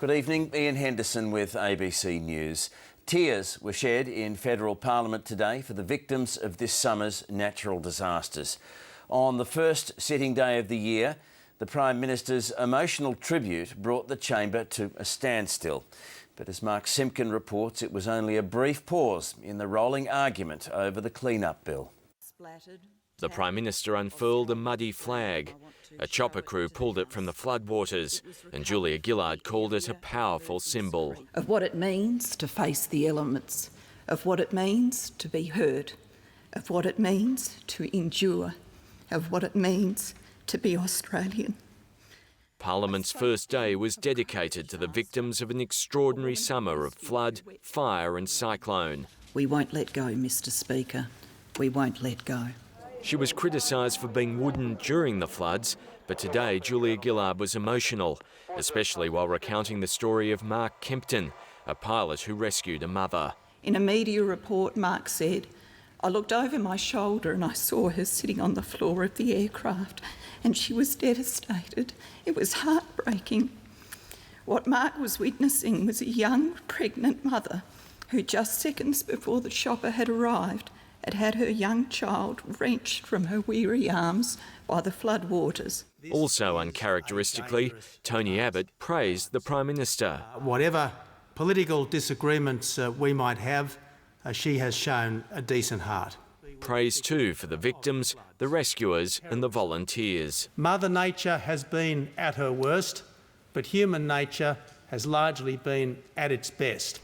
Good evening, Ian Henderson with ABC News. Tears were shed in federal parliament today for the victims of this summer's natural disasters. On the first sitting day of the year, the Prime Minister's emotional tribute brought the chamber to a standstill. But as Mark Simpkin reports, it was only a brief pause in the rolling argument over the clean-up bill. The Prime Minister unfurled a muddy flag. A chopper crew pulled it from the floodwaters, and Julia Gillard called it a powerful symbol. Of what it means to face the elements, of what it means to be heard, of what it means to endure, of what it means to be Australian. Parliament's first day was dedicated to the victims of an extraordinary summer of flood, fire and cyclone. We won't let go, Mr Speaker. We won't let go. She was criticised for being wooden during the floods, but today Julia Gillard was emotional, especially while recounting the story of Mark Kempton, a pilot who rescued a mother. In a media report, Mark said, "I looked over my shoulder and I saw her sitting on the floor of the aircraft and she was devastated. It was heartbreaking." What Mark was witnessing was a young pregnant mother who just seconds before the chopper had arrived had had her young child wrenched from her weary arms by the floodwaters. Also uncharacteristically, Tony Abbott praised the Prime Minister. Whatever political disagreements we might have, she has shown a decent heart. Praise too for the victims, the rescuers and the volunteers. Mother Nature has been at her worst, but human nature has largely been at its best.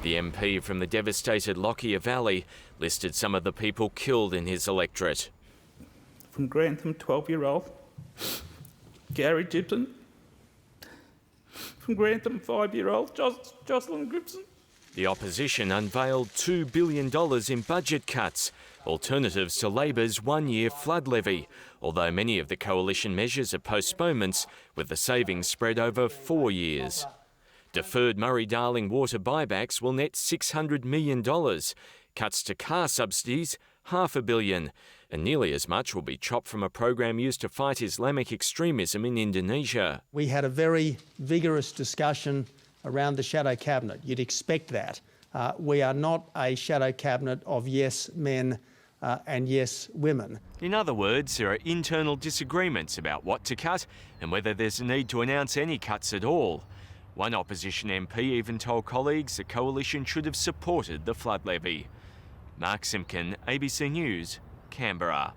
The MP from the devastated Lockyer Valley listed some of the people killed in his electorate. From Grantham, 12-year-old Gary Gibson. From Grantham, 5-year-old Jocelyn Gibson. The opposition unveiled $2 billion in budget cuts, alternatives to Labor's one-year flood levy, although many of the coalition measures are postponements, with the savings spread over 4 years. Deferred Murray-Darling water buybacks will net $600 million. Cuts to car subsidies, $500 million. And nearly as much will be chopped from a program used to fight Islamic extremism in Indonesia. We had a very vigorous discussion around the shadow cabinet. You'd expect that. We are not a shadow cabinet of yes men and yes women. In other words, there are internal disagreements about what to cut and whether there's a need to announce any cuts at all. One opposition MP even told colleagues the coalition should have supported the flood levy. Mark Simpkin, ABC News, Canberra.